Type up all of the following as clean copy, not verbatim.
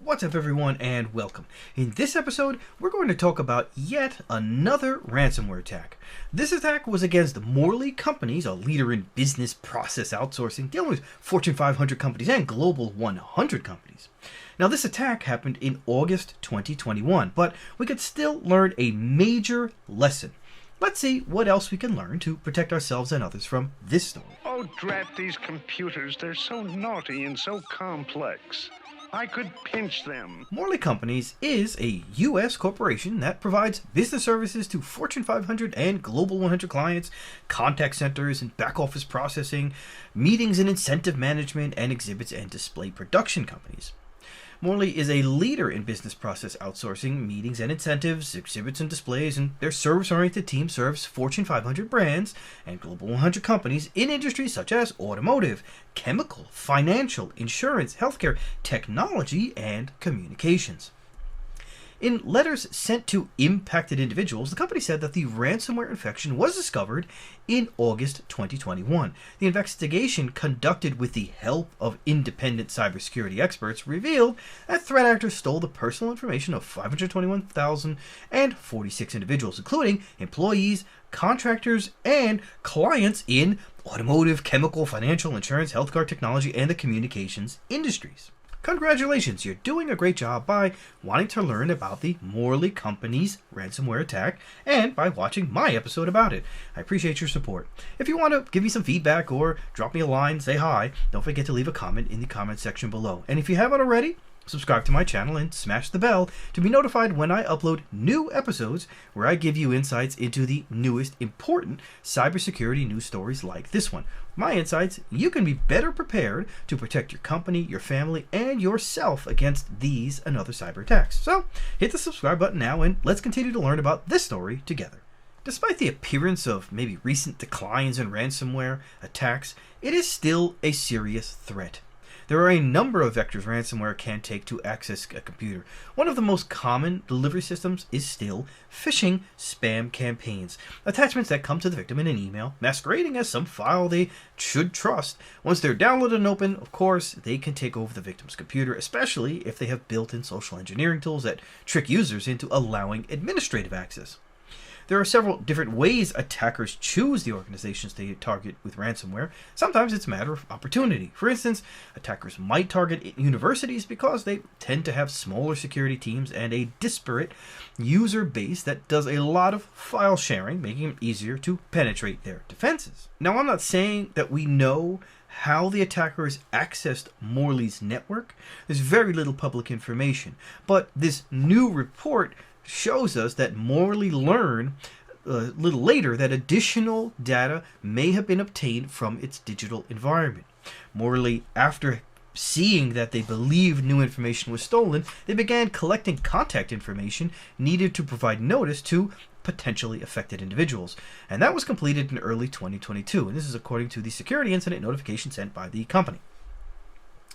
What's up everyone and welcome. In this episode, we're going to talk about yet another ransomware attack. This attack was against Morley Companies, a leader in business process outsourcing, dealing with Fortune 500 companies and Global 100 companies. Now this attack happened in August 2021, but we could still learn a major lesson. Let's see what else we can learn to protect ourselves and others from this story. Oh, drat these computers. They're so naughty and so complex. I could pinch them. Morley Companies is a U.S. corporation that provides business services to Fortune 500 and Global 100 clients, contact centers and back office processing, meetings and incentive management, and exhibits and display production companies. Morley is a leader in business process outsourcing, meetings and incentives, exhibits and displays, and their service-oriented team serves Fortune 500 brands and Global 100 companies in industries such as automotive, chemical, financial, insurance, healthcare, technology, and communications. In letters sent to impacted individuals, the company said that the ransomware infection was discovered in August 2021. The investigation, conducted with the help of independent cybersecurity experts, revealed that threat actors stole the personal information of 521,046 individuals, including employees, contractors, and clients in automotive, chemical, financial, insurance, healthcare, technology, and the communications industries. Congratulations, you're doing a great job by wanting to learn about the Morley Companies ransomware attack and by watching my episode about it. I appreciate your support. If you want to give me some feedback or drop me a line, say hi, don't forget to leave a comment in the comment section below. And if you haven't already, subscribe to my channel and smash the bell to be notified when I upload new episodes where I give you insights into the newest important cybersecurity news stories like this one. With my insights, you can be better prepared to protect your company, your family, and yourself against these and other cyber attacks. So hit the subscribe button now and let's continue to learn about this story together. Despite the appearance of maybe recent declines in ransomware attacks, it is still a serious threat. There are a number of vectors ransomware can take to access a computer. One of the most common delivery systems is still phishing spam campaigns. Attachments that come to the victim in an email, masquerading as some file they should trust. Once they're downloaded and open, of course, they can take over the victim's computer, especially if they have built-in social engineering tools that trick users into allowing administrative access. There are several different ways attackers choose the organizations they target with ransomware. Sometimes it's a matter of opportunity. For instance, attackers might target universities because they tend to have smaller security teams and a disparate user base that does a lot of file sharing, making it easier to penetrate their defenses. Now, I'm not saying that we know how the attackers accessed Morley's network. There's very little public information, but this new report shows us that Morley learned a little later that additional data may have been obtained from its digital environment. Morley, after seeing that they believed new information was stolen, they began collecting contact information needed to provide notice to potentially affected individuals. And that was completed in early 2022. And this is according to the security incident notification sent by the company.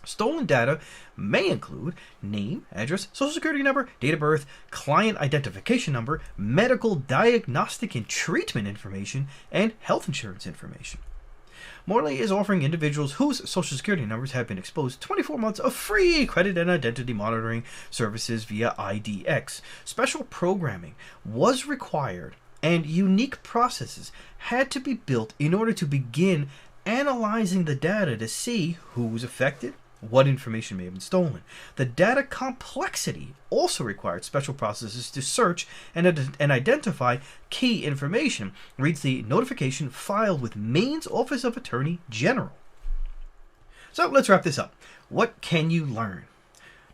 Stolen data may include name, address, social security number, date of birth, client identification number, medical, diagnostic, and treatment information, and health insurance information. Morley is offering individuals whose social security numbers have been exposed 24 months of free credit and identity monitoring services via IDX. Special programming was required and unique processes had to be built in order to begin analyzing the data to see who was affected, what information may have been stolen. The data complexity also required special processes to search and identify key information, reads the notification filed with Maine's Office of Attorney General. So let's wrap this up. What can you learn?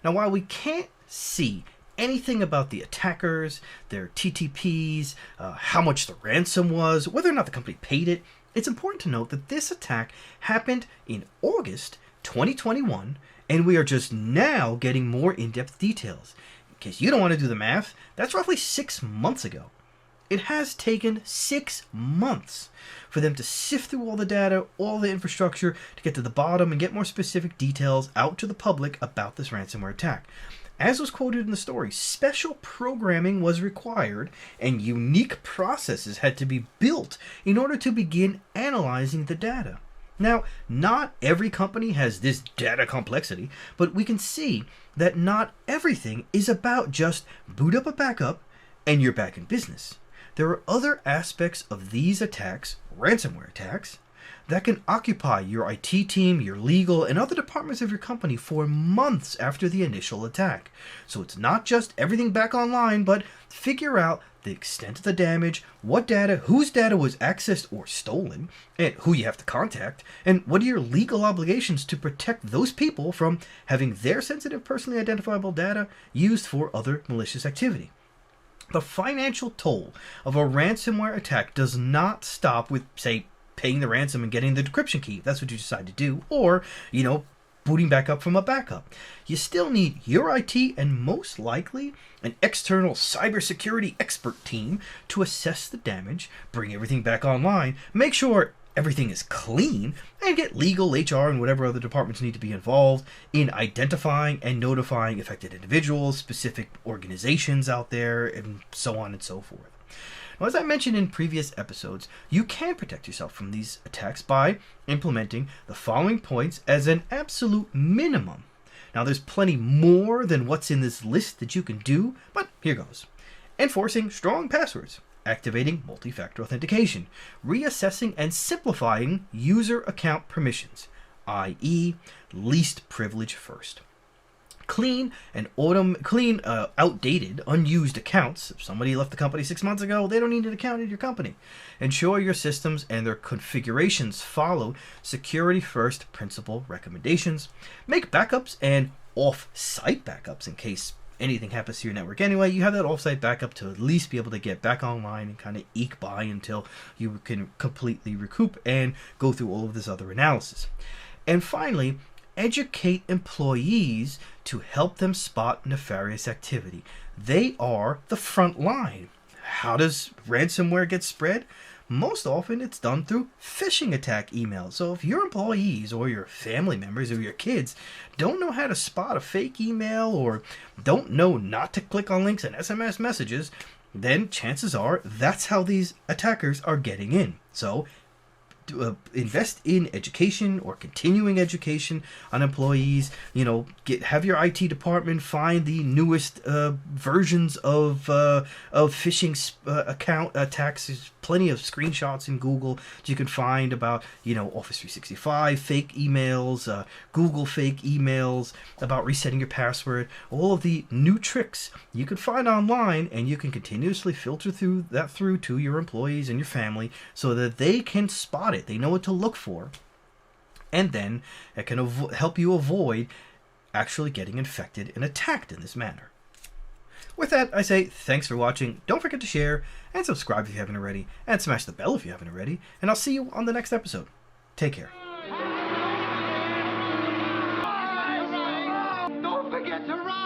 Now, while we can't see anything about the attackers, their TTPs, how much the ransom was, whether or not the company paid it, it's important to note that this attack happened in August 2021, and we are just now getting more in-depth details. In case you don't want to do the math, that's roughly 6 months ago. It has taken 6 months for them to sift through all the data, all the infrastructure, to get to the bottom and get more specific details out to the public about this ransomware attack. As was quoted in the story, special programming was required and unique processes had to be built in order to begin analyzing the data. Now, not every company has this data complexity, but we can see that not everything is about just boot up a backup and you're back in business. There are other aspects of these attacks, ransomware attacks, that can occupy your IT team, your legal, and other departments of your company for months after the initial attack. So it's not just everything back online, but figure out the extent of the damage, what data, whose data was accessed or stolen, and who you have to contact, and what are your legal obligations to protect those people from having their sensitive personally identifiable data used for other malicious activity. The financial toll of a ransomware attack does not stop with, say, paying the ransom and getting the decryption key, if that's what you decide to do, or, booting back up from a backup. You still need your IT and most likely an external cybersecurity expert team to assess the damage, bring everything back online, make sure everything is clean, and get legal, HR, and whatever other departments need to be involved in identifying and notifying affected individuals, specific organizations out there, and so on and so forth. Now, as I mentioned in previous episodes, you can protect yourself from these attacks by implementing the following points as an absolute minimum. Now, there's plenty more than what's in this list that you can do, but here goes. Enforcing strong passwords, activating multi-factor authentication, reassessing and simplifying user account permissions, i.e. least privilege first. Clean outdated, unused accounts. If somebody left the company 6 months ago, they don't need an account in your company. Ensure your systems and their configurations follow security first principle recommendations. Make backups and off-site backups in case anything happens to your network anyway. You have that off-site backup to at least be able to get back online and kind of eke by until you can completely recoup and go through all of this other analysis. And finally, educate employees to help them spot nefarious activity. They are the front line. How does ransomware get spread? Most often it's done through phishing attack emails. So if your employees or your family members or your kids don't know how to spot a fake email or don't know not to click on links in SMS messages, then chances are that's how these attackers are getting in. So invest in education or continuing education on employees. Have your IT department find the newest versions of phishing account attacks. There's plenty of screenshots in Google that you can find about Office 365 fake emails, Google fake emails, about resetting your password. All of the new tricks you can find online, and you can continuously filter through to your employees and your family so that they can spot it. They know what to look for, and then it can help you avoid actually getting infected and attacked in this manner. With that, I say thanks for watching. Don't forget to share and subscribe if you haven't already, and smash the bell if you haven't already, and I'll see you on the next episode. Take care. Don't forget to run!